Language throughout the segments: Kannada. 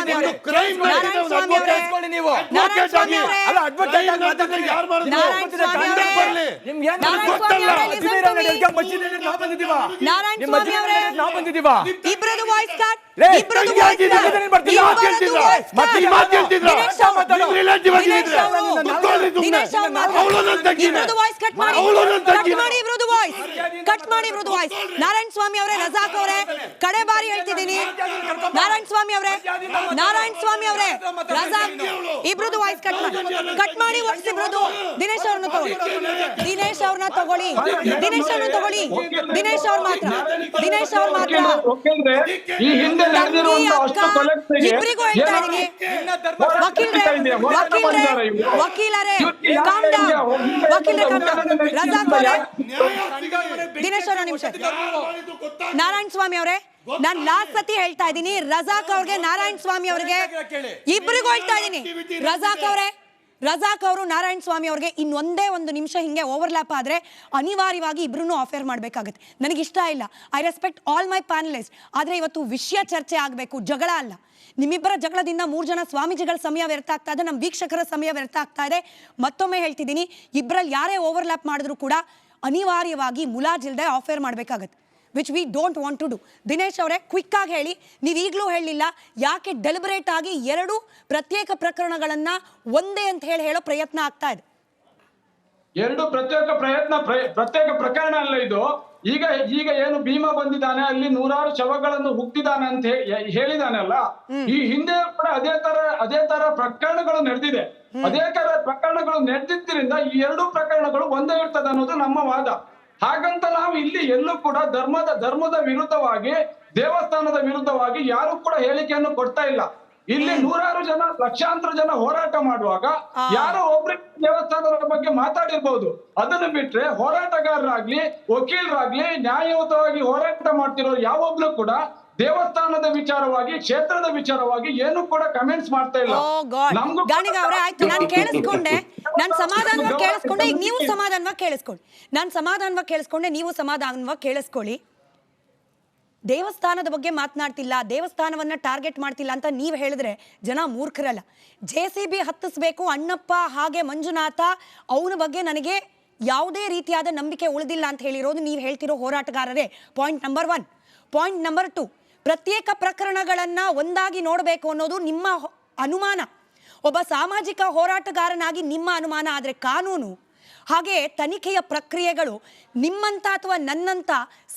ಸ್ವಾಮಿ ಅವರೇ, ನಾರಾಯಣ ಸ್ವಾಮಿ ಅವರೇ, ನಾರಾಯಣ ಸ್ವಾಮಿ ಅವರೇ, ಇಬ್ಬರದು ವಾಯ್ಸ್ ಕಟ್, ಇಬ್ಬರದು ವಾಯ್ಸ್ ಕಟ್, ನಾರಾಯಣ ಸ್ವಾಮಿ ಅವರೇ, ರಜಾಕ್ ಅವರೇ, ಕಡೆ ಬಾರಿ ಹೇಳ್ತಿದ್ದೀನಿ, ನಾರಾಯಣ ಸ್ವಾಮಿ ಅವರೇ, ನಾರಾಯಣ ಸ್ವಾಮಿ ಅವರೇ, ರಜಾಕ್ ಇಬ್ರದು ವಾಯ್ಸ್ ಕಟ್ ಮಾಡಿ ವಾಯ್ಸ್ ಇಬ್ರದು. ದಿನೇಶ್ ಅವ್ರನ್ನ ತಗೊಳ್ಳಿ, ದಿನೇಶ್ ಅವ್ರನ್ನ ತಗೊಳ್ಳಿ, ದಿನೇಶ್ ಅವ್ರನ್ನ ತಗೊಳ್ಳಿ, ದಿನೇಶ್ ಅವ್ರ ಮಾತ್ರ, ದಿನೇಶ್ ಅವ್ರ ಮಾತ್ರ. ಇಬ್ಬರಿಗೂ ಹೇಳ್ತಾ ಇದೀನಿ, ವಕೀಲರೇ ಕಾಮ್ ಡೌನ್, ವಕೀಲರೇ ಕಾಮ್ ಡೌನ್. ರಜಾಕ್ ಅವರೇ, ದಿನೇಶ್ ಅವರ ನಿಮಿಷ. ನಾರಾಯಣ ಸ್ವಾಮಿ ಅವರೇ, ನಾನು ಲಾಸ್ಟ್ ಸತಿ ಹೇಳ್ತಾ ಇದ್ದೀನಿ, ರಜಾಕ್ ಅವ್ರಿಗೆ, ನಾರಾಯಣ ಸ್ವಾಮಿ ಅವ್ರಿಗೆ, ಇಬ್ಬರಿಗೂ ಹೇಳ್ತಾ ಇದ್ದೀನಿ. ರಜಾಕ್ ಅವರೇ, ರಜಾಕ್ ಅವರು ನಾರಾಯಣ ಸ್ವಾಮಿ ಅವ್ರಿಗೆ ಇನ್ನೊಂದೇ ಒಂದು ನಿಮಿಷ ಹಿಂಗೆ ಓವರ್ಲ್ಯಾಪ್ ಆದರೆ ಅನಿವಾರ್ಯವಾಗಿ ಇಬ್ರು ಆಫರ್ ಮಾಡಬೇಕಾಗುತ್ತೆ. ನನಗಿಷ್ಟ ಇಲ್ಲ, I respect all my panellist. ಆದರೆ ಇವತ್ತು ವಿಷಯ ಚರ್ಚೆ ಆಗಬೇಕು, ಜಗಳ ಅಲ್ಲ. ನಿಮ್ಮಿಬ್ಬರ ಜಗಳದಿಂದ 3 ಜನ ಸ್ವಾಮೀಜಿಗಳ ಸಮಯ ವ್ಯರ್ಥ ಆಗ್ತಾ ಇದೆ, ನಮ್ಮ ವೀಕ್ಷಕರ ಸಮಯ ವ್ಯರ್ಥ ಆಗ್ತಾ ಇದೆ. ಮತ್ತೊಮ್ಮೆ ಹೇಳ್ತಿದ್ದೀನಿ, ಇಬ್ಬರಲ್ಲಿ ಯಾರೇ ಓವರ್ಲ್ಯಾಪ್ ಮಾಡಿದ್ರು ಕೂಡ ಅನಿವಾರ್ಯವಾಗಿ ಮುಲಾಜಿಲ್ದೆ ಆಫರ್ ಮಾಡಬೇಕಾಗತ್ತೆ, which we don't want to do. Dinesh ಅವರೇ, ಕ್ವಿಕ್ ಆಗಿ ಹೇಳಿ, ನೀವು ಈಗಲೂ ಹೇಳಿಲ್ಲ ಯಾಕೆ ಡೆಲಿಬರೇಟ್ ಆಗಿ 2 ಪ್ರತ್ಯೇಕ ಪ್ರಕರಣಗಳನ್ನ ಒಂದೇ ಅಂತ ಹೇಳೋ ಪ್ರಯತ್ನ ಆಗ್ತಾ ಇದೆ? 2 ಪ್ರತ್ಯೇಕ ಪ್ರಕರಣ ಅಲ್ಲ ಇದು. ಈಗ ಏನು ಭೀಮಾ ಬಂದಿದ್ದಾನೆ, ಅಲ್ಲಿ 100 ಶವಗಳನ್ನು ಹುಟ್ಟಿದಾನೆ ಅಂತ ಹೇಳಿದಾನಲ್ಲ, ಈ ಹಿಂದೆ ಕೂಡ ಅದೇ ತರ ಪ್ರಕರಣಗಳು ನಡೆದಿದೆ. ಅದೇ ತರ ಪ್ರಕರಣಗಳು ನಡೆದಿದ್ದರಿಂದ ಈ 2 ಪ್ರಕರಣಗಳು ಒಂದೇ ಇರ್ತದೆ ಅನ್ನೋದು ನಮ್ಮ ವಾದ. ಹಾಗಂತ ನಾವು ಇಲ್ಲಿ ಎಲ್ಲೂ ಕೂಡ ಧರ್ಮದ ವಿರುದ್ಧವಾಗಿ, ದೇವಸ್ಥಾನದ ವಿರುದ್ಧವಾಗಿ ಯಾರು ಕೂಡ ಹೇಳಿಕೆಯನ್ನು ಕೊಡ್ತಾ ಇಲ್ಲ. ಇಲ್ಲಿ 100 ಜನ, ಲಕ್ಷಾಂತರ ಜನ ಹೋರಾಟ ಮಾಡುವಾಗ ಯಾರೋ ಒಬ್ರು ದೇವಸ್ಥಾನದ ಬಗ್ಗೆ ಮಾತಾಡಿರ್ಬಹುದು. ಅದನ್ನು ಬಿಟ್ರೆ ಹೋರಾಟಗಾರರಾಗ್ಲಿ, ವಕೀಲರಾಗ್ಲಿ, ನ್ಯಾಯಯುತವಾಗಿ ಹೋರಾಟ ಮಾಡ್ತಿರೋ ಯಾವೊಬ್ರು ಕೂಡ ದೇವಸ್ಥಾನದ ವಿಚಾರವಾಗಿ, ಕ್ಷೇತ್ರದ ವಿಚಾರವಾಗಿ ಏನು ಕೂಡ ಕಮೆಂಟ್ಸ್ ಮಾಡ್ತಾ ಇಲ್ಲ. ಆಯ್ತು, ನಾನು ಕೇಳಿಸ್ಕೊಂಡೆ, ನಾನು ಸಮಾಧಾನವಾಗಿ ಕೇಳಿಸ್ಕೊಂಡೆ. ಈಗ ನೀವು ಸಮಾಧಾನವಾಗಿ ಕೇಳಿಸ್ಕೊಳ್ಳಿ, ನಾನು ಸಮಾಧಾನವಾಗಿ ಕೇಳಿಸ್ಕೊಂಡೆ, ನೀವು ಸಮಾಧಾನವಾಗಿ ಕೇಳಿಸ್ಕೊಳ್ಳಿ. ದೇವಸ್ಥಾನದ ಬಗ್ಗೆ ಮಾತನಾಡ್ತಿಲ್ಲ, ದೇವಸ್ಥಾನವನ್ನ ಟಾರ್ಗೆಟ್ ಮಾಡ್ತಿಲ್ಲ ಅಂತ ನೀವು ಹೇಳಿದ್ರೆ ಜನ ಮೂರ್ಖರಲ್ಲ. JCB ಹತ್ತಿಸ್ಬೇಕು ಅಣ್ಣಪ್ಪ ಹಾಗೆ ಮಂಜುನಾಥ, ಅವನ ಬಗ್ಗೆ ನನಗೆ ಯಾವುದೇ ರೀತಿಯಾದ ನಂಬಿಕೆ ಉಳಿದಿಲ್ಲ ಅಂತ ಹೇಳಿರೋದು ನೀವು ಹೇಳ್ತಿರೋ ಹೋರಾಟಗಾರರೇ. Point number 1. ಪಾಯಿಂಟ್ ನಂಬರ್ 2, ಪ್ರತ್ಯೇಕ ಪ್ರಕರಣಗಳನ್ನ ಒಂದಾಗಿ ನೋಡಬೇಕು ಅನ್ನೋದು ನಿಮ್ಮ ಅನುಮಾನ, ಒಬ್ಬ ಸಾಮಾಜಿಕ ಹೋರಾಟಗಾರನಾಗಿ ನಿಮ್ಮ ಅನುಮಾನ. ಆದರೆ ಕಾನೂನು ಹಾಗೆ ತನಿಖೆಯ ಪ್ರಕ್ರಿಯೆಗಳು ನಿಮ್ಮಂತ ಅಥವಾ ನನ್ನಂತ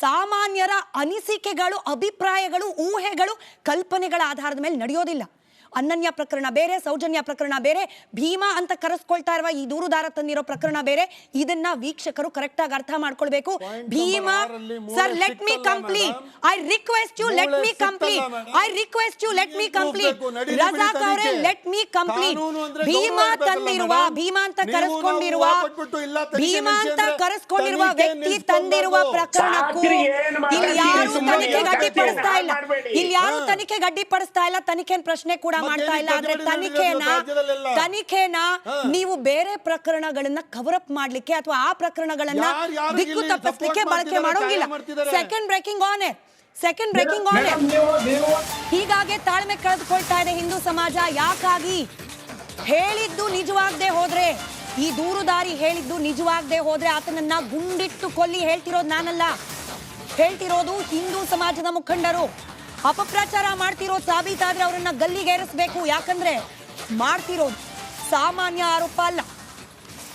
ಸಾಮಾನ್ಯರ ಅನಿಸಿಕೆಗಳು, ಅಭಿಪ್ರಾಯಗಳು, ಊಹೆಗಳು, ಕಲ್ಪನೆಗಳ ಆಧಾರದ ಮೇಲೆ ನಡೆಯೋದಿಲ್ಲ. ಅನನ್ಯ ಪ್ರಕರಣ ಬೇರೆ, ಸೌಜನ್ಯ ಪ್ರಕರಣ ಬೇರೆ, ಭೀಮಾ ಅಂತ ಕರೆಸ್ಕೊಳ್ತಾ ಇರುವ ಈ ದೂರುದಾರ ತಂದಿರೋ ಪ್ರಕರಣ ಬೇರೆ. ಇದನ್ನ ವೀಕ್ಷಕರು ಕರೆಕ್ಟ್ ಆಗಿ ಅರ್ಥ ಮಾಡ್ಕೊಳ್ಬೇಕು. Bhima sir, let me complete, I request you, let me complete, I request you, let me complete. Razak ಅವರೇ, ಲೆಟ್ ಮೀ ಕಂಪ್ಲೀಟ್. ಭೀಮಾ ತಂದಿರುವ, ಭೀಮಾ ಅಂತ ಕರೆಸ್ಕೊಂಡಿರುವ ವ್ಯಕ್ತಿ ತಂದಿರುವ ಪ್ರಕರಣಕ್ಕೂ ಇಲ್ಲಿ ಯಾರು ತನಿಖೆಗೆ ಅಡ್ಡಿಪಡಿಸ್ತಾ ಇಲ್ಲ, ಇಲ್ಲಿ ಯಾರು ತನಿಖೆಗೆ ಅಡ್ಡಿಪಡಿಸ್ತಾ ಇಲ್ಲ, ತನಿಖೆ ಪ್ರಶ್ನೆ ಕೂಡ ಮಾಡ್ತಾ ಇಲ್ಲ. ಆದ್ರೆ ತನಿಖೆನ ನೀವು ಬೇರೆ ಪ್ರಕರಣಗಳನ್ನ ಕವರ್ ಅಪ್ ಮಾಡ್ಲಿಕ್ಕೆ ಅಥವಾ ಆ ಪ್ರಕರಣಗಳನ್ನ ದಿಕ್ಕು ತಪ್ಪಿಸ್ಲಿಕ್ಕೆ ಬಳಕೆ ಮಾಡೋಂಗಿಲ್ಲ. ಸೆಕೆಂಡ್ ಬ್ರೇಕಿಂಗ್ ಆನ್ ಹೀಗಾಗಿ ತಾಳ್ಮೆ ಕಳೆದುಕೊಳ್ತಾ ಇದೆ ಹಿಂದೂ ಸಮಾಜ. ಯಾಕಾಗಿ? ಹೇಳಿದ್ದು ನಿಜವಾಗದೆ ಹೋದ್ರೆ, ಈ ದೂರುದಾರಿ ಹೇಳಿದ್ದು ನಿಜವಾಗದೆ ಹೋದ್ರೆ ಆತನನ್ನ ಗುಂಡಿಟ್ಟು ಕೊಲ್ಲಿ ಹೇಳ್ತಿರೋದು ನಾನಲ್ಲ, ಹೇಳ್ತಿರೋದು ಹಿಂದೂ ಸಮಾಜದ ಮುಖಂಡರು. ಅಪಪ್ರಚಾರ ಮಾಡ್ತಿರೋದು ಸಾಬೀತಾದ್ರೆ ಅವರನ್ನ ಗಲ್ಲಿಗೇರಿಸಬೇಕು. ಯಾಕಂದ್ರೆ ಮಾಡ್ತಿರೋದು ಸಾಮಾನ್ಯ ಆರೋಪ ಅಲ್ಲ,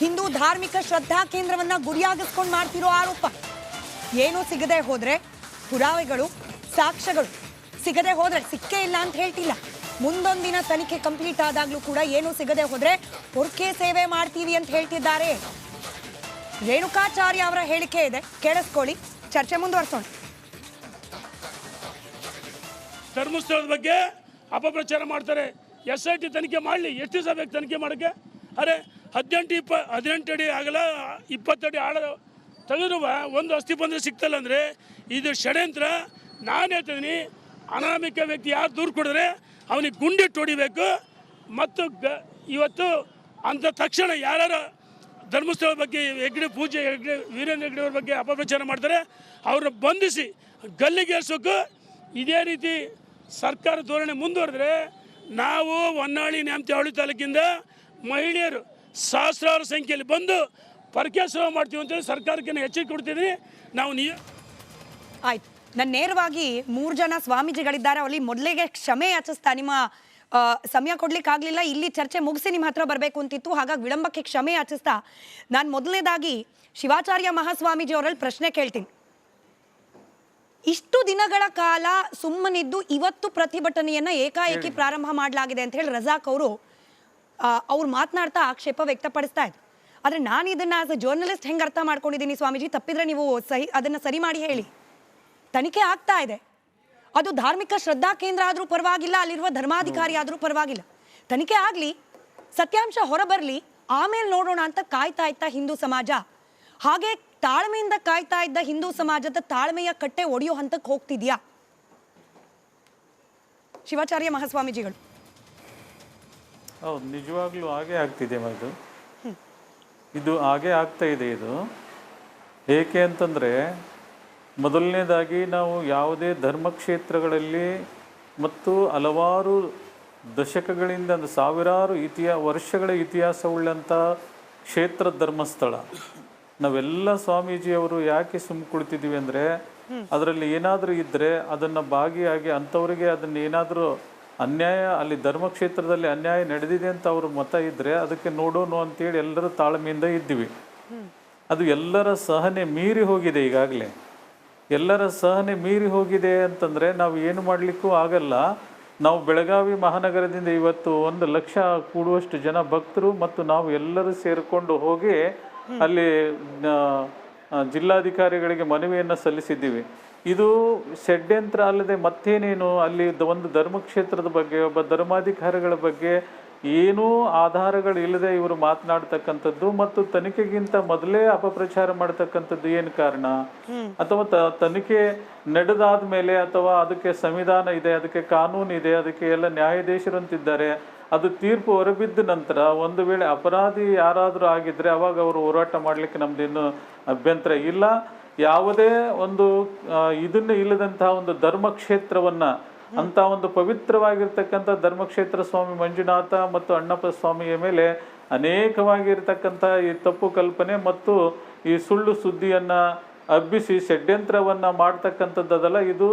ಹಿಂದೂ ಧಾರ್ಮಿಕ ಶ್ರದ್ಧಾ ಕೇಂದ್ರವನ್ನ ಗುರಿಯಾಗಿಸ್ಕೊಂಡು ಮಾಡ್ತಿರೋ ಆರೋಪ. ಏನೂ ಸಿಗದೆ ಹೋದ್ರೆ, ಪುರಾವೆಗಳು, ಸಾಕ್ಷ್ಯಗಳು ಸಿಗದೆ ಹೋದ್ರೆ, ಸಿಕ್ಕೇ ಇಲ್ಲ ಅಂತ ಹೇಳ್ತಿಲ್ಲ, ಮುಂದೊಂದಿನ ತನಿಖೆ ಕಂಪ್ಲೀಟ್ ಆದಾಗ್ಲೂ ಕೂಡ ಏನೂ ಸಿಗದೆ ಹೋದ್ರೆ ಪೊರ್ಕೆ ಸೇವೆ ಮಾಡ್ತೀವಿ ಅಂತ ಹೇಳ್ತಿದ್ದಾರೆ. ರೇಣುಕಾಚಾರ್ಯ ಅವರ ಹೇಳಿಕೆ ಇದೆ, ಕೇಳಿಸ್ಕೊಳ್ಳಿ, ಚರ್ಚೆ ಮುಂದುವರ್ಸೋಣ. ಧರ್ಮಸ್ಥಳದ ಬಗ್ಗೆ ಅಪಪ್ರಚಾರ ಮಾಡ್ತಾರೆ. SIT ತನಿಖೆ ಮಾಡಲಿ, ಎಷ್ಟು ದಿವಸ ಬೇಕು ತನಿಖೆ ಮಾಡೋಕ್ಕೆ? ಅರೆ 18 ಅಡಿ ಆಗಲ್ಲ, 20 ಅಡಿ ಆಳ ತೆಗೆದಿರುವ ಒಂದು ಅಸ್ಥಿಪಂಜರ ಸಿಗ್ತಲ್ಲ ಅಂದರೆ ಇದು ಷಡ್ಯಂತ್ರ. ನಾನು ಹೇಳ್ತಿದ್ದೀನಿ, ಅನಾಮಿಕ ವ್ಯಕ್ತಿ ಯಾರು ದೂರು ಕೊಡಿದ್ರೆ ಅವನಿಗೆ ಗುಂಡಿಟ್ಟು ಹೊಡಿಬೇಕು. ಮತ್ತು ಇವತ್ತು ಅಂಥ ತಕ್ಷಣ ಯಾರು ಧರ್ಮಸ್ಥಳ ಬಗ್ಗೆ ಪೂಜೆ ವೀರೇಂದ್ರ ಹೆಗ್ಗಡೆ ಅವ್ರ ಬಗ್ಗೆ ಅಪಪ್ರಚಾರ ಮಾಡ್ತಾರೆ ಅವ್ರನ್ನ ಬಂಧಿಸಿ ಗಲ್ಲಿಗೇರಿಸೋಕ್ಕೂ ಇದೇ ರೀತಿ ಸರ್ಕಾರ ಧೋರಣೆ ಮುಂದುವರೆದ್ರೆ ನಾವು ಹೊನ್ನಾಳಿ ನ್ಯಾಮತಿಹಳ್ಳಿ ತಾಲೂಕಿಂದ ಮಹಿಳೆಯರು ಸಹಸ್ರಾರು ಸಂಖ್ಯೆಯಲ್ಲಿ ಬಂದು ಪರಕೆ ಸೇವೆ ಮಾಡ್ತೀವಿ ಅಂತೇಳಿ ಸರ್ಕಾರಕ್ಕೆ ಎಚ್ಚರಿಕೆ ಕೊಡ್ತಿದ್ದೀನಿ. ನಾವು ಆಯ್ತು, ನಾನು ನೇರವಾಗಿ 3 ಜನ ಸ್ವಾಮೀಜಿಗಳಿದ್ದಾರೆ, ಅಲ್ಲಿ ಮೊದಲಿಗೆ ಕ್ಷಮೆ ಯಾಚಿಸ್ತಾ, ನಿಮ್ಮ ಸಮಯ ಕೊಡ್ಲಿಕ್ಕಾಗಲಿಲ್ಲ, ಇಲ್ಲಿ ಚರ್ಚೆ ಮುಗಿಸಿ ನಿಮ್ಮ ಹತ್ರ ಬರಬೇಕು ಅಂತಿತ್ತು, ಹಾಗಾಗಿ ವಿಳಂಬಕ್ಕೆ ಕ್ಷಮೆ ಯಾಚಿಸ್ತಾ ನಾನು ಮೊದಲನೇದಾಗಿ ಶಿವಾಚಾರ್ಯ ಮಹಾಸ್ವಾಮೀಜಿ ಅವರಲ್ಲಿ ಪ್ರಶ್ನೆ ಕೇಳ್ತೀನಿ. ಇಷ್ಟು ದಿನಗಳ ಕಾಲ ಸುಮ್ಮನಿದ್ದು ಇವತ್ತು ಪ್ರತಿಭಟನೆಯನ್ನ ಏಕಾಏಕಿ ಪ್ರಾರಂಭ ಮಾಡಲಾಗಿದೆ ಅಂತ ಹೇಳಿ ರಜಾಕ್ ಅವ್ರು ಮಾತನಾಡ್ತಾ ಆಕ್ಷೇಪ ವ್ಯಕ್ತಪಡಿಸ್ತಾ ಇದ್ರು. ಆದ್ರೆ ನಾನು ಇದನ್ನ ಆಸ್ ಎ ಜರ್ನಲಿಸ್ಟ್ ಹೆಂಗೆ ಅರ್ಥ ಮಾಡ್ಕೊಂಡಿದ್ದೀನಿ ಸ್ವಾಮೀಜಿ, ತಪ್ಪಿದ್ರೆ ನೀವು ಅದನ್ನ ಸರಿ ಮಾಡಿ ಹೇಳಿ. ತನಿಖೆ ಆಗ್ತಾ ಇದೆ, ಅದು ಧಾರ್ಮಿಕ ಶ್ರದ್ಧಾ ಕೇಂದ್ರ ಆದ್ರೂ ಪರವಾಗಿಲ್ಲ, ಅಲ್ಲಿರುವ ಧರ್ಮಾಧಿಕಾರಿ ಆದ್ರೂ ಪರವಾಗಿಲ್ಲ, ತನಿಖೆ ಆಗ್ಲಿ, ಸತ್ಯಾಂಶ ಹೊರಬರ್ಲಿ, ಆಮೇಲೆ ನೋಡೋಣ ಅಂತ ಕಾಯ್ತಾ ಇತ್ತ ಹಿಂದೂ ಸಮಾಜ. ಹಾಗೆ ತಾಳ್ಮೆಯಿಂದ ಕಾಯ್ತಾ ಇದ್ದ ಹಿಂದೂ ಸಮಾಜದ ತಾಳ್ಮೆಯ ಕಟ್ಟೆ ಒಡೆಯೋ ಹಂತಕ್ಕೆ ಹೋಗ್ತಿದ್ಯಾ ಶಿವಾಚಾರ್ಯ ಮಹಾಸ್ವಾಮೀಜಿಗಳು? ಹೌದು, ನಿಜವಾಗ್ಲೂ ಹಾಗೆ ಆಗ್ತಿದೆ. ಇದು ಹಾಗೆ ಆಗ್ತಾ ಇದೆ. ಇದು ಏಕೆ ಅಂತಂದರೆ, ಮೊದಲನೇದಾಗಿ ನಾವು ಯಾವುದೇ ಧರ್ಮಕ್ಷೇತ್ರಗಳಲ್ಲಿ ಮತ್ತು ಹಲವಾರು ದಶಕಗಳಿಂದ ಸಾವಿರಾರು ವರ್ಷಗಳ ಇತಿಹಾಸವುಳ್ಳಂಥ ಕ್ಷೇತ್ರ ಧರ್ಮಸ್ಥಳ, ನಾವೆಲ್ಲ ಸ್ವಾಮೀಜಿಯವರು ಯಾಕೆ ಕುಳಿತಿದ್ದೀವಿ ಅಂದರೆ, ಅದರಲ್ಲಿ ಏನಾದರೂ ಇದ್ದರೆ ಅದನ್ನು ಭಾಗಿಯಾಗಿ ಅಂಥವ್ರಿಗೆ ಅದನ್ನು ಏನಾದರೂ ಅನ್ಯಾಯ, ಅಲ್ಲಿ ಧರ್ಮಕ್ಷೇತ್ರದಲ್ಲಿ ಅನ್ಯಾಯ ನಡೆದಿದೆ ಅಂತ ಅವ್ರ ಮತ ಇದ್ದರೆ ಅದಕ್ಕೆ ನೋಡೋಣ ಅಂತೇಳಿ ಎಲ್ಲರೂ ತಾಳ್ಮೆಯಿಂದ ಇದ್ದೀವಿ. ಅದು ಎಲ್ಲರ ಸಹನೆ ಮೀರಿ ಹೋಗಿದೆ. ಈಗಾಗಲೇ ಎಲ್ಲರ ಸಹನೆ ಮೀರಿ ಹೋಗಿದೆ ಅಂತಂದರೆ ನಾವು ಏನು ಮಾಡಲಿಕ್ಕೂ ಆಗಲ್ಲ. ನಾವು ಬೆಳಗಾವಿ ಮಹಾನಗರದಿಂದ ಇವತ್ತು 1 ಲಕ್ಷ ಕೂಡುವಷ್ಟು ಜನ ಭಕ್ತರು ಮತ್ತು ನಾವು ಎಲ್ಲರೂ ಸೇರಿಕೊಂಡು ಹೋಗಿ ಅಲ್ಲಿ ಜಿಲ್ಲಾಧಿಕಾರಿಗಳಿಗೆ ಮನವಿಯನ್ನು ಸಲ್ಲಿಸಿದ್ದೀವಿ. ಇದು ಷಡ್ಯಂತ್ರ ಅಲ್ಲದೆ ಮತ್ತೇನೇನು, ಅಲ್ಲಿ ಒಂದು ಧರ್ಮಕ್ಷೇತ್ರದ ಬಗ್ಗೆ ಒಬ್ಬ ಧರ್ಮಾಧಿಕಾರಿಗಳ ಬಗ್ಗೆ ಏನೂ ಆಧಾರಗಳು ಇಲ್ಲದೆ ಇವರು ಮಾತನಾಡ್ತಕ್ಕಂಥದ್ದು ಮತ್ತು ತನಿಖೆಗಿಂತ ಮೊದಲೇ ಅಪಪ್ರಚಾರ ಮಾಡ್ತಕ್ಕಂಥದ್ದು ಏನು ಕಾರಣ? ಅಥವಾ ತನಿಖೆ ನಡೆದಾದ ಮೇಲೆ, ಅಥವಾ ಅದಕ್ಕೆ ಸಂವಿಧಾನ ಇದೆ, ಅದಕ್ಕೆ ಕಾನೂನು ಇದೆ, ಅದಕ್ಕೆ ಎಲ್ಲ ನ್ಯಾಯಾಧೀಶರು ಅಂತಿದ್ದಾರೆ, ಅದು ತೀರ್ಪು ಹೊರಬಿದ್ದ ನಂತರ ಒಂದು ವೇಳೆ ಅಪರಾಧಿ ಯಾರಾದರೂ ಆಗಿದ್ದರೆ ಅವಾಗ ಅವರು ಹೋರಾಟ ಮಾಡಲಿಕ್ಕೆ ನಮ್ದೇನು ಅಭ್ಯಂತರ ಇಲ್ಲ. ಯಾವುದೇ ಒಂದು ಇದನ್ನು ಇಲ್ಲದಂತಹ ಒಂದು ಧರ್ಮಕ್ಷೇತ್ರವನ್ನು, ಅಂತ ಒಂದು ಪವಿತ್ರವಾಗಿರ್ತಕ್ಕಂಥ ಧರ್ಮಕ್ಷೇತ್ರ ಸ್ವಾಮಿ ಮಂಜುನಾಥ ಮತ್ತು ಅಣ್ಣಪ್ಪ ಸ್ವಾಮಿಯ ಮೇಲೆ ಅನೇಕವಾಗಿರ್ತಕ್ಕಂಥ ಈ ತಪ್ಪು ಕಲ್ಪನೆ ಮತ್ತು ಈ ಸುಳ್ಳು ಸುದ್ದಿಯನ್ನು ಹಬ್ಬಿಸಿ ಷಡ್ಯಂತ್ರವನ್ನು ಮಾಡ್ತಕ್ಕಂಥದ್ದಲ್ಲ, ಇದು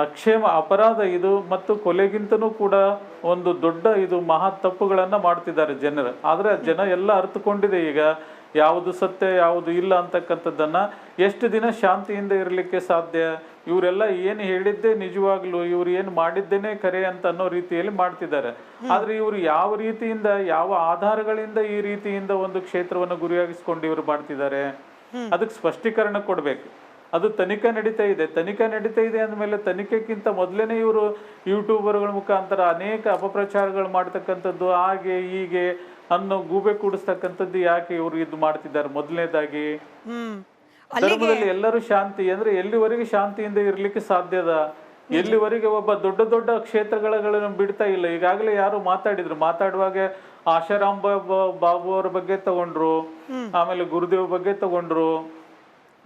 ಅಕ್ಷೇಮ ಅಪರಾಧ ಇದು. ಮತ್ತು ಕೊಲೆಗಿಂತನೂ ಕೂಡ ಒಂದು ದೊಡ್ಡ ಇದು ಮಹಾ ತಪ್ಪುಗಳನ್ನು ಮಾಡ್ತಿದ್ದಾರೆ ಜನರು. ಆದರೆ ಜನ ಎಲ್ಲ ಅರ್ಥಕೊಂಡಿದೆ ಈಗ ಯಾವುದು ಸತ್ಯ ಯಾವುದು ಇಲ್ಲ ಅಂತಕ್ಕಂಥದ್ದನ್ನು. ಎಷ್ಟು ದಿನ ಶಾಂತಿಯಿಂದ ಇರಲಿಕ್ಕೆ ಸಾಧ್ಯ? ಇವರೆಲ್ಲ ಏನು ಹೇಳಿದ್ದೇ ನಿಜವಾಗ್ಲೂ, ಇವ್ರು ಏನು ಮಾಡಿದ್ದೇನೆ ಕರೆ ಅಂತ ಅನ್ನೋ ರೀತಿಯಲ್ಲಿ ಮಾಡ್ತಿದ್ದಾರೆ. ಆದರೆ ಇವರು ಯಾವ ರೀತಿಯಿಂದ, ಯಾವ ಆಧಾರಗಳಿಂದ ಈ ರೀತಿಯಿಂದ ಒಂದು ಕ್ಷೇತ್ರವನ್ನು ಗುರಿಯಾಗಿಸ್ಕೊಂಡು ಇವರು ಮಾಡ್ತಿದ್ದಾರೆ, ಅದಕ್ಕೆ ಸ್ಪಷ್ಟೀಕರಣ ಕೊಡಬೇಕು. ಅದು ತನಿಖೆ ನಡೀತಾ ಇದೆ. ತನಿಖೆ ನಡೀತಾ ಇದೆ ಅಂದಮೇಲೆ ತನಿಖೆಗಿಂತ ಮೊದಲೇ ಇವರು ಯೂಟ್ಯೂಬರ್ಗಳ ಮುಖಾಂತರ ಅನೇಕ ಅಪಪ್ರಚಾರಗಳು ಮಾಡ್ತಕ್ಕಂಥದ್ದು, ಹಾಗೆ ಹೀಗೆ ಅನ್ನೋ ಗೂಬೆ ಕೂಡಿಸ್ತಕ್ಕಂಥದ್ದು ಯಾಕೆ ಇವರು ಇದು ಮಾಡ್ತಿದ್ದಾರೆ? ಮೊದಲನೇದಾಗಿ ಧರ್ಮದಲ್ಲಿ ಎಲ್ಲರೂ ಶಾಂತಿ ಅಂದ್ರೆ ಎಲ್ಲಿವರೆಗೆ ಶಾಂತಿಯಿಂದ ಇರ್ಲಿಕ್ಕೆ ಸಾಧ್ಯದ? ಎಲ್ಲಿವರೆಗೆ ಒಬ್ಬ ದೊಡ್ಡ ದೊಡ್ಡ ಕ್ಷೇತ್ರಗಳನ್ನು ಬಿಡ್ತಾ ಇಲ್ಲ. ಈಗಾಗಲೇ ಯಾರು ಮಾತಾಡುವಾಗ ಆಶಾರಾಮ್ ಬಾಬು ಅವ್ರ ಬಗ್ಗೆ ತಗೊಂಡ್ರು, ಆಮೇಲೆ ಗುರುದೇವ್ ಬಗ್ಗೆ ತಗೊಂಡ್ರು,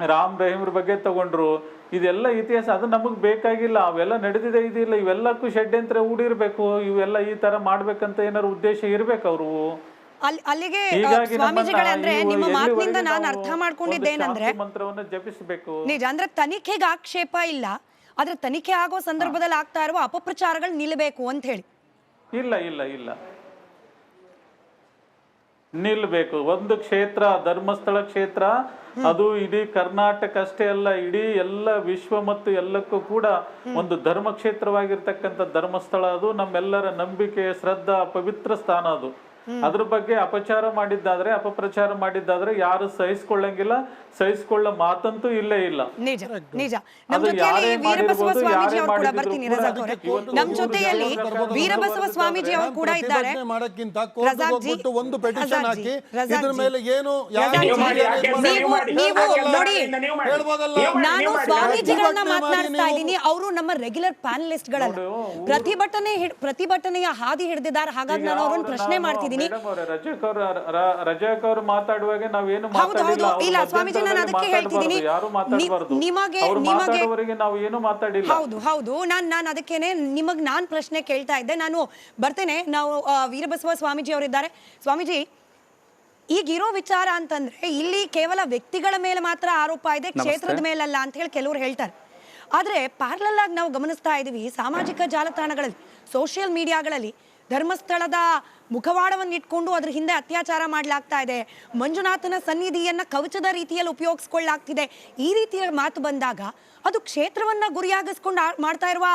ರಾಮ್ ರಹೀಮ್ರ ಬಗ್ಗೆ ತಗೊಂಡ್ರು. ಇದೆಲ್ಲ ಇತಿಹಾಸ, ಅದು ನಮಗ್ ಬೇಕಾಗಿಲ್ಲ. ಅವೆಲ್ಲ ನಡೆದಿದೆ, ಇದಿಲ್ಲ. ಇವೆಲ್ಲಕ್ಕೂ ಷಡ್ಯಂತ್ರ ಹೂಡಿರ್ಬೇಕು. ಇವೆಲ್ಲ ಈ ತರ ಮಾಡ್ಬೇಕಂತ ಏನಾದ್ರು ಉದ್ದೇಶ ಇರ್ಬೇಕು ಅವರು. ಅಲ್ಲಿಗೆ ಸ್ವಾಮೀಜಿಗಳೇ, ಅಂದ್ರೆ ನಿಮ್ಮ ಮಾತಿನಿಂದ ನಾನು ಅರ್ಥ ಮಾಡ್ಕೊಂಡಿದ್ದೇನಂದ್ರೆ ಮಂತ್ರವನ್ನು ಜಪಿಸಬೇಕು. ನಿಜ, ಅಂದ್ರೆ ತನಿಖೆಗೆ ಆಕ್ಷೇಪ ಇಲ್ಲ, ಆದ್ರೆ ತನಿಖೆ ಆಗೋ ಸಂದರ್ಭದಲ್ಲಿ ಆಗ್ತಾ ಇರುವ ಅಪಪ್ರಚಾರಗಳು ನಿಲ್ಲಬೇಕು ಅಂತ ಹೇಳಿ. ಇಲ್ಲ ಇಲ್ಲ ಇಲ್ಲ ನಿಲ್ಬೇಕು. ಒಂದು ಕ್ಷೇತ್ರ, ಧರ್ಮಸ್ಥಳ ಕ್ಷೇತ್ರ, ಅದು ಇಡೀ ಕರ್ನಾಟಕ ಅಷ್ಟೇ ಅಲ್ಲ, ಇಡೀ ಎಲ್ಲ ವಿಶ್ವ ಮತ್ತು ಎಲ್ಲಕ್ಕೂ ಕೂಡ ಒಂದು ಧರ್ಮ ಕ್ಷೇತ್ರವಾಗಿರ್ತಕ್ಕಂಥ ಧರ್ಮಸ್ಥಳ. ಅದು ನಮ್ಮೆಲ್ಲರ ನಂಬಿಕೆ, ಶ್ರದ್ಧಾ, ಪವಿತ್ರ ಸ್ಥಾನ. ಅದು ಅದ್ರ ಬಗ್ಗೆ ಅಪಪ್ರಚಾರ ಮಾಡಿದ್ದಾದ್ರೆ ಯಾರು ಸಹಿಸಿಕೊಳ್ಳಂಗಿಲ್ಲ, ಸಹಿಸಿಕೊಳ್ಳೋ ಮಾತಂತೂ ಇಲ್ಲೇ ಇಲ್ಲ. ನಿಜ ನಿಜ. ನಮ್ಮ ಜೊತೆಯಲ್ಲಿ ವೀರಬಸವ ಸ್ವಾಮೀಜಿ ಅವರು ಕೂಡ ಬರ್ತೀನಿ ರಜಾಕ್ ಅವರೇ. ನಮ್ಮ ಜೊತೆಯಲ್ಲಿ ವೀರಬಸವ ಸ್ವಾಮೀಜಿ ಅವರು ಕೂಡ ಇದ್ದಾರೆ. ರಜಾಕ್ ಜಿ, ಒಂದು ಪೆಟಿಷನ್ ಹಾಕಿ ಇದರ ಮೇಲೆ ಏನು ನೀವು ನೋಡಿ, ನಾನು ಸ್ವಾಮೀಜಿಗಳನ್ನ ಮಾತನಾಡ್ತಾ ಇದ್ದೀನಿ, ಅವರು ನಮ್ಮ ರೆಗ್ಯುಲರ್ ಪ್ಯಾನಲಿಸ್ಟ್ ಗಳಲ್ಲ. ಪ್ರತಿಭಟನೆಯ ಹಾದಿ ಹಿಡಿದಿದ್ದಾರೆ. ಹಾಗಾಗಿ ನಾನು ಅವರನ್ನು ಪ್ರಶ್ನೆ ಮಾಡ್ತಿದ್ದೀನಿ. ಇದ್ದೀನಿ. ರಜಾಕ್ ಅವರು ಮಾತಾಡುವಾಗ ನಾವೇನು ಹೌದು, ಮಾತಾಡಿಲ್ಲ. ಹೌದು. ಇಲ್ಲ, ಸ್ವಾಮೀಜಿ, ನಾನು ಅದಕ್ಕೆ ಹೇಳ್ತಿದ್ದೀನಿ. ಯಾರು ಮಾತಾಡಬಾರ್ದು. ಅವ್ರು ಮಾತಾಡುವವರಿಗೆ ನಾವು ಏನು ಮಾತಾಡಿಲ್ಲ. ಹೌದು. ನಾನು ಅದಕ್ಕೇನೆ ನಾನ್ ಪ್ರಶ್ನೆ ಕೇಳ್ತಾ ಇದ್ದೆ. ನಾನು ಬರ್ತೇನೆ. ನಾವು ವೀರಬಸವ ಸ್ವಾಮೀಜಿ ಅವರಿದ್ದಾರೆ. ಸ್ವಾಮೀಜಿ, ಈಗಿರೋ ವಿಚಾರ ಅಂತಂದ್ರೆ ಇಲ್ಲಿ ಕೇವಲ ವ್ಯಕ್ತಿಗಳ ಮೇಲೆ ಮಾತ್ರ ಆರೋಪ ಇದೆ, ಕ್ಷೇತ್ರದ ಮೇಲಲ್ಲ ಅಂತ ಹೇಳಿ ಕೆಲವರು ಹೇಳ್ತಾರೆ. ಆದ್ರೆ ಪ್ಯಾರಲಲ್ ಆಗಿ ನಾವು ಗಮನಿಸ್ತಾ ಇದೀವಿ, ಸಾಮಾಜಿಕ ಜಾಲತಾಣಗಳಲ್ಲಿ, ಸೋಷಿಯಲ್ ಮೀಡಿಯಾಗಳಲ್ಲಿ ಧರ್ಮಸ್ಥಳದ ಮುಖವಾಡವನ್ನು ಇಟ್ಕೊಂಡು ಅದ್ರ ಹಿಂದೆ ಅತ್ಯಾಚಾರ ಮಾಡಲಾಗ್ತಾ ಇದೆ, ಮಂಜುನಾಥನ ಸನ್ನಿಧಿಯನ್ನ ಕವಚದ ರೀತಿಯಲ್ಲಿ ಉಪಯೋಗಿಸ್ಕೊಳ್ಳಲಾಗ್ತಿದೆ. ಈ ರೀತಿಯ ಮಾತು ಬಂದಾಗ ಅದು ಕ್ಷೇತ್ರವನ್ನ ಗುರಿಯಾಗಿಸ್ಕೊಂಡು ಮಾಡ್ತಾ ಇರುವ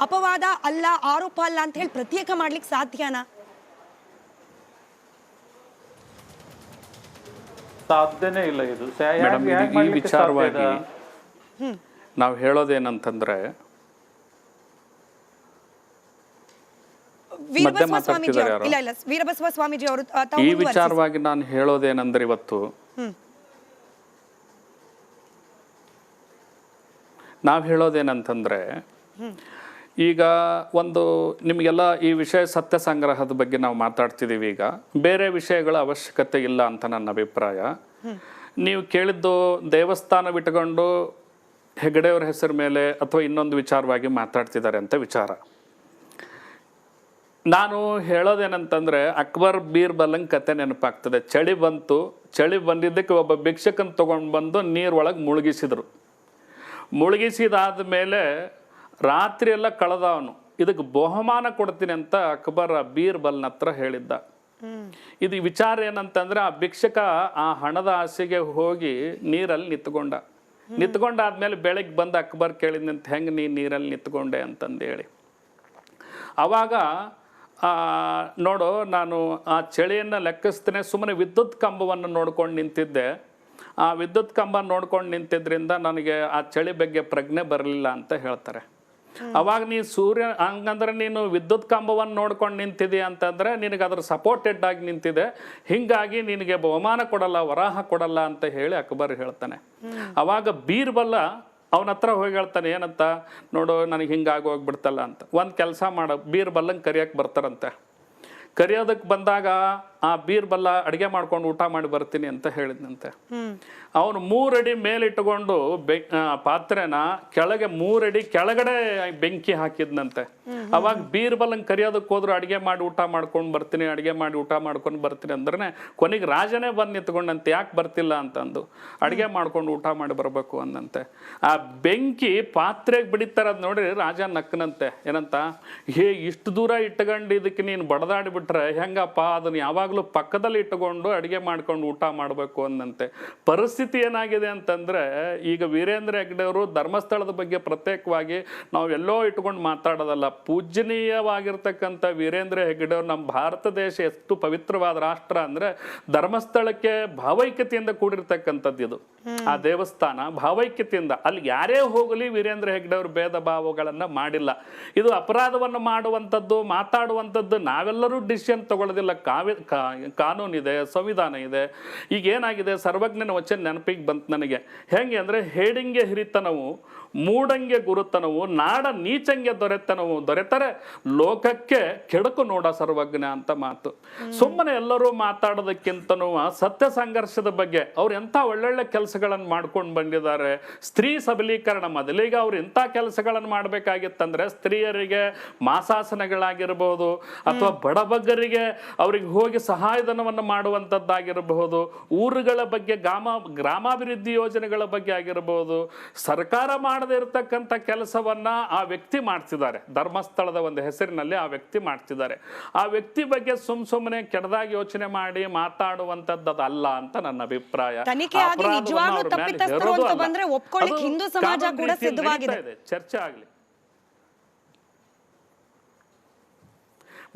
ಅಪವಾದ ಅಲ್ಲ, ಆರೋಪ ಅಲ್ಲ ಅಂತ ಹೇಳಿ ಪ್ರತ್ಯೇಕ ಮಾಡ್ಲಿಕ್ಕೆ ಸಾಧ್ಯನಾ? ಸಾಧ್ಯನೇ ಇಲ್ಲ. ಇದು ಮೇಡಮ್, ಈ ವಿಚಾರವಾಗಿ ನಾವು ಹೇಳೋದೇನಂತಂದ್ರೆ, ವೀರಬಸವ ಸ್ವಾಮೀಜಿ ಅವರು, ಇಲ್ಲ ವೀರಬಸವ ಸ್ವಾಮೀಜಿ ಅವರು ಈ ವಿಚಾರವಾಗಿ ನಾನು ಹೇಳೋದೇನಂದ್ರೆ, ಇವತ್ತು ನಾವು ಹೇಳೋದೇನಂತಂದ್ರೆ, ಈಗ ಒಂದು ನಿಮಗೆಲ್ಲ ಈ ವಿಷಯ ಸತ್ಯ ಸಂಗ್ರಹದ ಬಗ್ಗೆ ನಾವು ಮಾತಾಡ್ತಿದ್ದೀವಿ. ಈಗ ಬೇರೆ ವಿಷಯಗಳ ಅವಶ್ಯಕತೆ ಇಲ್ಲ ಅಂತ ನನ್ನ ಅಭಿಪ್ರಾಯ. ನೀವು ಕೇಳಿದ್ದು ದೇವಸ್ಥಾನ ಬಿಟ್ಟುಕೊಂಡು ಹೆಗಡೆಯವ್ರ ಹೆಸರು ಮೇಲೆ ಅಥವಾ ಇನ್ನೊಂದು ವಿಚಾರವಾಗಿ ಮಾತಾಡ್ತಿದ್ದಾರೆ ಅಂತ ವಿಚಾರ. ನಾನು ಹೇಳೋದೇನಂತಂದರೆ, ಅಕ್ಬರ್ ಬೀರ್ಬಲಂಗೆ ಕತೆ ನೆನಪಾಗ್ತದೆ. ಚಳಿ ಬಂತು, ಚಳಿ ಬಂದಿದ್ದಕ್ಕೆ ಒಬ್ಬ ಭಿಕ್ಷಕನ ತೊಗೊಂಡು ಬಂದು ನೀರೊಳಗೆ ಮುಳುಗಿಸಿದ್ರು. ಮುಳುಗಿಸಿದಾದ ಮೇಲೆ ರಾತ್ರಿ ಎಲ್ಲ ಕಳೆದವನು, ಇದಕ್ಕೆ ಬಹುಮಾನ ಕೊಡ್ತೀನಿ ಅಂತ ಅಕ್ಬರ್ ಬೀರ್ಬಲ್ನ ಹತ್ರ ಹೇಳಿದ್ದ. ಇದು ವಿಚಾರ ಏನಂತಂದ್ರೆ, ಆ ಭಿಕ್ಷಕ ಆ ಹಣದ ಆಸೆಗೆ ಹೋಗಿ ನೀರಲ್ಲಿ ನಿಂತ್ಕೊಂಡಾದ್ಮೇಲೆ ಬೆಳಗ್ಗೆ ಬಂದು ಅಕ್ಬರ್ ಕೇಳಿದಂತೆ, ಹೆಂಗೆ ನೀರಲ್ಲಿ ನಿಂತ್ಕೊಂಡೆ ಅಂತಂದೇಳಿ. ಆವಾಗ ನೋಡು, ನಾನು ಆ ಚಳಿಯನ್ನು ಲೆಕ್ಕಿಸ್ತೇನೆ, ಸುಮ್ಮನೆ ವಿದ್ಯುತ್ ಕಂಬವನ್ನು ನೋಡ್ಕೊಂಡು ನಿಂತಿದ್ದೆ. ಆ ವಿದ್ಯುತ್ ಕಂಬ ನೋಡ್ಕೊಂಡು ನಿಂತಿದ್ರಿಂದ ನನಗೆ ಆ ಚಳಿ ಬಗ್ಗೆ ಪ್ರಜ್ಞೆ ಬರಲಿಲ್ಲ ಅಂತ ಹೇಳ್ತಾರೆ. ಅವಾಗ ನೀನು ಹಂಗಂದ್ರೆ ನೀನು ವಿದ್ಯುತ್ ಕಂಬವನ್ನು ನೋಡ್ಕೊಂಡು ನಿಂತಿದೆ ಅಂತಂದ್ರೆ ನಿನಗೆ ಅದ್ರ ಸಪೋರ್ಟೆಡ್ ಆಗಿ ನಿಂತಿದೆ, ಹಿಂಗಾಗಿ ನಿನಗೆ ಬಹುಮಾನ ಕೊಡಲ್ಲ, ವರಾಹ ಕೊಡಲ್ಲ ಅಂತ ಹೇಳಿ ಅಕ್ಬರ್ ಹೇಳ್ತಾನೆ. ಅವಾಗ ಬೀರ್ಬಲ್ಲ ಅವನ ಹತ್ರ ಹೋಗಿ ಹೇಳ್ತಾನೆ, ಏನಂತ, ನೋಡು ನನಗೆ ಹಿಂಗಾಗಿ ಹೋಗ್ಬಿಡ್ತಲ್ಲ ಅಂತ. ಒಂದು ಕೆಲಸ ಮಾಡ, ಬೀರ್ಬಲ್ಲಂಗೆ ಕರಿಯಕ್ಕೆ ಬರ್ತಾರಂತೆ. ಕರಿಯೋದಕ್ಕೆ ಬಂದಾಗ ಆ ಬೀರ್ಬಲ್ಲ ಅಡುಗೆ ಮಾಡ್ಕೊಂಡು ಊಟ ಮಾಡಿ ಬರ್ತೀನಿ ಅಂತ ಹೇಳಿದ್ನಂತೆ. ಅವನು 3 ಅಡಿ ಮೇಲಿಟ್ಟುಕೊಂಡು ಪಾತ್ರೆನ ಕೆಳಗೆ 3 ಅಡಿ ಕೆಳಗಡೆ ಬೆಂಕಿ ಹಾಕಿದ್ನಂತೆ. ಅವಾಗ ಬೀರ್ಬಲ್ಲಂಗೆ ಕರಿಯೋದಕ್ಕೆ ಹೋದ್ರು, ಅಡುಗೆ ಮಾಡಿ ಊಟ ಮಾಡ್ಕೊಂಡು ಬರ್ತೀನಿ, ಅಡುಗೆ ಮಾಡಿ ಊಟ ಮಾಡ್ಕೊಂಡು ಬರ್ತೀನಿ ಅಂದ್ರೆ ಕೊನೆಗೆ ರಾಜನೇ ಬಂದು ನಿಂತ್ಕೊಂಡಂತೆ, ಯಾಕೆ ಬರ್ತಿಲ್ಲ ಅಂತಂದು. ಅಡುಗೆ ಮಾಡ್ಕೊಂಡು ಊಟ ಮಾಡಿ ಬರಬೇಕು ಅಂದಂತೆ. ಆ ಬೆಂಕಿ ಪಾತ್ರೆಗೆ ಬಿಡಿತಾರದು ನೋಡಿ ರಾಜ ನಕ್ಕನಂತೆ. ಏನಂತ, ಇಷ್ಟು ದೂರ ಇಟ್ಕೊಂಡು ಇದಕ್ಕೆ ನೀನು ಬಡದಾಡಿಬಿಟ್ರೆ ಹೆಂಗಪ್ಪ, ಅದನ್ನು ಯಾವಾಗಲೂ ಪಕ್ಕದಲ್ಲಿ ಇಟ್ಟುಕೊಂಡು ಅಡುಗೆ ಮಾಡ್ಕೊಂಡು ಊಟ ಮಾಡಬೇಕು ಅಂದಂತೆ. ಪರಿಸ್ಥಿತಿ ಏನಾಗಿದೆ ಅಂತಂದ್ರೆ, ಈಗ ವೀರೇಂದ್ರ ಹೆಗ್ಗಡೆ ಅವರು ಧರ್ಮಸ್ಥಳದ ಬಗ್ಗೆ ಪ್ರತ್ಯೇಕವಾಗಿ ನಾವು ಎಲ್ಲೋ ಇಟ್ಕೊಂಡು ಮಾತಾಡೋದಲ್ಲ, ಪೂಜ್ಯನೀಯವಾಗಿರ್ತಕ್ಕಂಥ ವೀರೇಂದ್ರ ಹೆಗ್ಗಡೆ ಅವರು, ನಮ್ಮ ಭಾರತ ದೇಶ ಎಷ್ಟು ಪವಿತ್ರವಾದ ರಾಷ್ಟ್ರ ಅಂದ್ರೆ ಧರ್ಮಸ್ಥಳಕ್ಕೆ ಭಾವೈಕ್ಯತೆಯಿಂದ ಕೂಡಿರ್ತಕ್ಕಂಥದ್ದು ಇದು. ಆ ದೇವಸ್ಥಾನ ಭಾವೈಕ್ಯತೆಯಿಂದ, ಅಲ್ಲಿ ಯಾರೇ ಹೋಗಲಿ ವೀರೇಂದ್ರ ಹೆಗ್ಗಡೆ ಅವರು ಭೇದ ಭಾವಗಳನ್ನ ಮಾಡಿಲ್ಲ. ಇದು ಅಪರಾಧವನ್ನು ಮಾಡುವಂಥದ್ದು, ಮಾತಾಡುವಂಥದ್ದು ನಾವೆಲ್ಲರೂ ಡಿಸಿಷನ್ ತಗೊಳ್ಳೋದಿಲ್ಲ. ಕಾನೂನಿದೆ, ಸಂವಿಧಾನ ಇದೆ. ಈಗ ಏನಾಗಿದೆ, ಸರ್ವಜ್ಞನ ವಚನ ನೆನಪಿಗೆ ಬಂತು ನನಗೆ. ಹೆಂಗೆ ಅಂದರೆ, ಹೇಡಿಂಗೆ ಹಿರಿತನವು, ಮೂಡಂಗೆ ಗುರುತನವು, ನಾಡ ನೀಚಂಗೆ ದೊರೆತರೆ ಲೋಕಕ್ಕೆ ಕೆಡಕು ನೋಡ ಸರ್ವಜ್ಞ ಅಂತ ಮಾತು. ಸುಮ್ಮನೆ ಎಲ್ಲರೂ ಮಾತಾಡೋದಕ್ಕಿಂತನೂ ಸತ್ಯ ಸಂಘರ್ಷದ ಬಗ್ಗೆ ಅವ್ರು ಎಂಥ ಒಳ್ಳೊಳ್ಳೆ ಕೆಲಸಗಳನ್ನು ಮಾಡ್ಕೊಂಡು ಬಂದಿದ್ದಾರೆ. ಸ್ತ್ರೀ ಸಬಲೀಕರಣ, ಮೊದಲಿಗೆ ಅವ್ರು ಇಂಥ ಕೆಲಸಗಳನ್ನು ಮಾಡಬೇಕಾಗಿತ್ತಂದ್ರೆ ಸ್ತ್ರೀಯರಿಗೆ ಮಾಸಾಸನಗಳಾಗಿರಬಹುದು, ಅಥವಾ ಬಡಬಗ್ಗರಿಗೆ ಅವ್ರಿಗೆ ಹೋಗಿ ಸಹಾಯಧನವನ್ನು ಮಾಡುವಂಥದ್ದಾಗಿರಬಹುದು, ಊರುಗಳ ಬಗ್ಗೆ ಗ್ರಾಮಾಭಿವೃದ್ಧಿ ಯೋಜನೆಗಳ ಬಗ್ಗೆ ಆಗಿರಬಹುದು, ಸರ್ಕಾರ ಮಾಡದೇ ಇರತಕ್ಕಂಥ ಕೆಲಸವನ್ನ ಆ ವ್ಯಕ್ತಿ ಮಾಡ್ತಿದ್ದಾರೆ. ಧರ್ಮಸ್ಥಳದ ಒಂದು ಹೆಸರಿನಲ್ಲಿ ಆ ವ್ಯಕ್ತಿ ಮಾಡ್ತಿದ್ದಾರೆ. ಆ ವ್ಯಕ್ತಿ ಬಗ್ಗೆ ಸುಮ್ಮನೆ ಕೆಡದಾಗಿ ಯೋಚನೆ ಮಾಡಿ ಮಾತಾಡುವಂಥದ್ದು ಅಲ್ಲ ಅಂತ ನನ್ನ ಅಭಿಪ್ರಾಯ. ಚರ್ಚೆ ಆಗಲಿ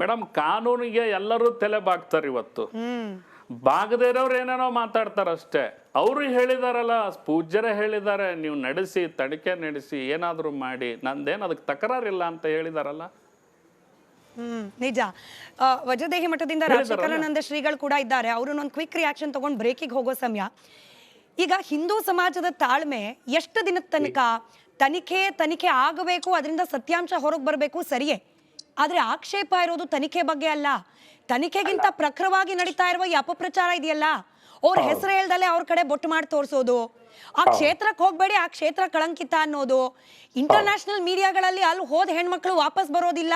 ಮೇಡಮ್. ಕಾನೂನಿಗೆ ಎಲ್ಲರೂ ತಲೆ ಬಾಗ್ತಾರೆ ಇವತ್ತು. ಬಾಗದೇ ಇರೋರು ಏನೇನೋ ಮಾತಾಡ್ತಾರಷ್ಟೇ. ಅವರು ಹೇಳಿದಾರಲ್ಲ, ಪೂಜ್ಯರೇ ಹೇಳಿದ್ದಾರೆ, ನೀವು ನಡೆಸಿ, ತನಿಖೆ ನಡೆಸಿ, ಏನಾದರೂ ಮಾಡಿ, ನಂದೇನು ಅದಕ್ಕೆ ತಕರಾರಿಲ್ಲ ಅಂತ ಹೇಳಿದಾರಲ್ಲ. ನಿಜ. ವಜ್ರದೇಹಿ ಮಠದಿಂದ ರಾಜಶೇಖರಾನಂದ ಶ್ರೀಗಳು ಕೂಡ ಇದ್ದಾರೆ. ಅವರು ಒಂದು ಕ್ವಿಕ್ ರಿಯಾಕ್ಷನ್ ತಗೊಂಡು ಬ್ರೇಕಿಗೆ ಹೋಗೋ ಸಮಯ. ಈಗ ಹಿಂದೂ ಸಮಾಜದ ತಾಳ್ಮೆ ಎಷ್ಟು ದಿನದ ತನಕ ತನಿಖೆ ಆಗಬೇಕು, ಅದರಿಂದ ಸತ್ಯಾಂಶ ಹೊರಗೆ ಬರಬೇಕು, ಸರಿಯೇ. ಆದ್ರೆ ಆಕ್ಷೇಪ ಇರೋದು ತನಿಖೆ ಬಗ್ಗೆ ಅಲ್ಲ, ತನಿಖೆಗಿಂತ ಪ್ರಖರವಾಗಿ ನಡೀತಾ ಇರುವ ಈ ಅಪಪ್ರಚಾರ ಇದೆಯಲ್ಲ, ಅವ್ರ ಹೆಸರು ಹೇಳ್ದಲ್ಲೇ ಅವ್ರ ಕಡೆ ಬೊಟ್ಟು ಮಾಡಿ ತೋರಿಸೋದು, ಆ ಕ್ಷೇತ್ರಕ್ಕೆ ಹೋಗ್ಬೇಡಿ ಆ ಕ್ಷೇತ್ರ ಕಳಂಕಿತ ಅನ್ನೋದು, ಇಂಟರ್ನ್ಯಾಷನಲ್ ಮೀಡಿಯಾಗಳಲ್ಲಿ ಅಲ್ಲಿ ಹೋದ ಹೆಣ್ಮಕ್ಳು ವಾಪಸ್ ಬರೋದಿಲ್ಲ,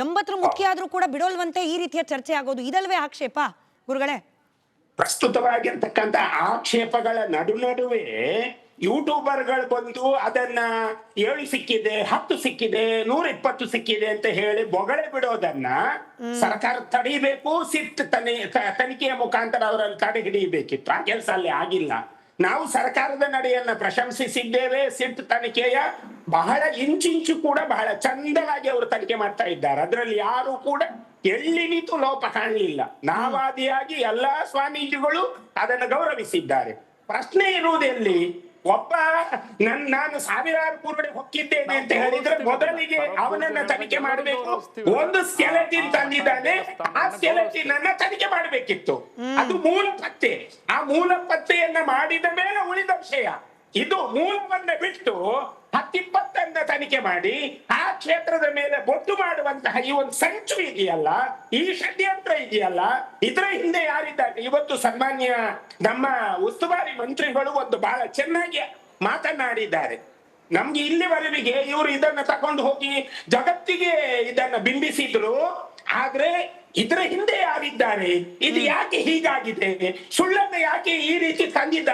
80 ಮುಖ್ಯ ಆದ್ರೂ ಕೂಡ ಬಿಡೋಲ್ವಂತೆ, ಈ ರೀತಿಯ ಚರ್ಚೆ ಆಗೋದು, ಇದಲ್ವೇ ಆಕ್ಷೇಪ ಗುರುಗಳೇ? ಪ್ರಸ್ತುತವಾಗಿರ್ತಕ್ಕಂಥ ಆಕ್ಷೇಪಗಳ ನಡುವೆ ಯೂಟ್ಯೂಬರ್ಗಳು ಬಂದು ಅದನ್ನ 7 ಸಿಕ್ಕಿದೆ, 10 ಸಿಕ್ಕಿದೆ, 120 ಸಿಕ್ಕಿದೆ ಅಂತ ಹೇಳಿ ಬೊಗಳೆ ಬಿಡೋದನ್ನ ಸರ್ಕಾರ ತಡಿಬೇಕು. ಸಿಟ್ ತನಿಖೆಯ ಮುಖಾಂತರ ಅವರನ್ನು ತಡೆ ಹಿಡಿಯಬೇಕಿತ್ತು. ಆ ಕೆಲಸ ಅಲ್ಲಿ ಆಗಿಲ್ಲ. ನಾವು ಸರ್ಕಾರದ ನಡೆಯನ್ನ ಪ್ರಶಂಸಿಸಿದ್ದೇವೆ. ಸಿಟ್ ತನಿಖೆಯ ಬಹಳ ಇಂಚಿಂಚು ಕೂಡ ಬಹಳ ಚಂದವಾಗಿ ಅವರು ತನಿಖೆ ಮಾಡ್ತಾ ಇದ್ದಾರೆ. ಅದರಲ್ಲಿ ಯಾರು ಕೂಡ ಎಲ್ಲಿನಿತು ಲೋಪ ಕಾಣಲಿಲ್ಲ. ನಾವಾದಿಯಾಗಿ ಎಲ್ಲಾ ಸ್ವಾಮೀಜಿಗಳು ಅದನ್ನು ಗೌರವಿಸಿದ್ದಾರೆ. ಪ್ರಶ್ನೆ ಇರುವುದೆಲ್ಲಿ, ಒಬ್ಬ ನಾನು ಸಾವಿರಾರು ಕುರುಡೆ ಹೊಕ್ಕಿದ್ದೇನೆ ಅಂತ ಹೇಳಿದ್ರೆ ಮೊದಲಿಗೆ ಅವನನ್ನ ತನಿಖೆ ಮಾಡಬೇಕು. ಒಂದು ಸ್ಕೆಲೆಟಿನ್ ತಂದಿದ್ದಾನೆ, ಆ ಸ್ಕೆಲೆಟಿನ್ ಅನ್ನ ತನಿಖೆ ಮಾಡಬೇಕಿತ್ತು. ಅದು ಮೂಲ ಪತ್ತೆ. ಆ ಮೂಲ ಪತ್ತೆಯನ್ನ ಮಾಡಿದ ಮೇಲೆ ಉಳಿದ ವಿಷಯ. ಇದು ಮೂಲವನ್ನ ಬಿಟ್ಟು 10-20 ತನಿಖೆ ಮಾಡಿ ಆ ಕ್ಷೇತ್ರದ ಮೇಲೆ ಬೊಟ್ಟು ಮಾಡುವಂತಹ ಈ ಒಂದು ಸಂಚು ಇದೆಯಲ್ಲ, ಈ ಷಡ್ಯಂತ್ರ ಇದೆಯಲ್ಲ, ಇದರ ಹಿಂದೆ ಯಾರಿದ್ದಾರೆ? ಇವತ್ತು ಸನ್ಮಾನ್ಯ ನಮ್ಮ ಉಸ್ತುವಾರಿ ಮಂತ್ರಿಗಳು ಒಂದು ಬಹಳ ಚೆನ್ನಾಗಿ ಮಾತನಾಡಿದ್ದಾರೆ. ನಮ್ಗೆ ಇಲ್ಲಿವರೆಗೆ ಇವರು ಇದನ್ನ ತಕೊಂಡು ಹೋಗಿ ಜಗತ್ತಿಗೆ ಇದನ್ನ ಬಿಂಬಿಸಿದ್ರು. ಆದ್ರೆ ಇದರ ಹಿಂದೆ ಯಾರಿದ್ದಾರೆ? ಇದು ಯಾಕೆ ಹೀಗಾಗಿದೆ? ಸುಳ್ಳನ್ನು ಯಾಕೆ ಈ ರೀತಿ ತಂದಿದ್ದಾರೆ?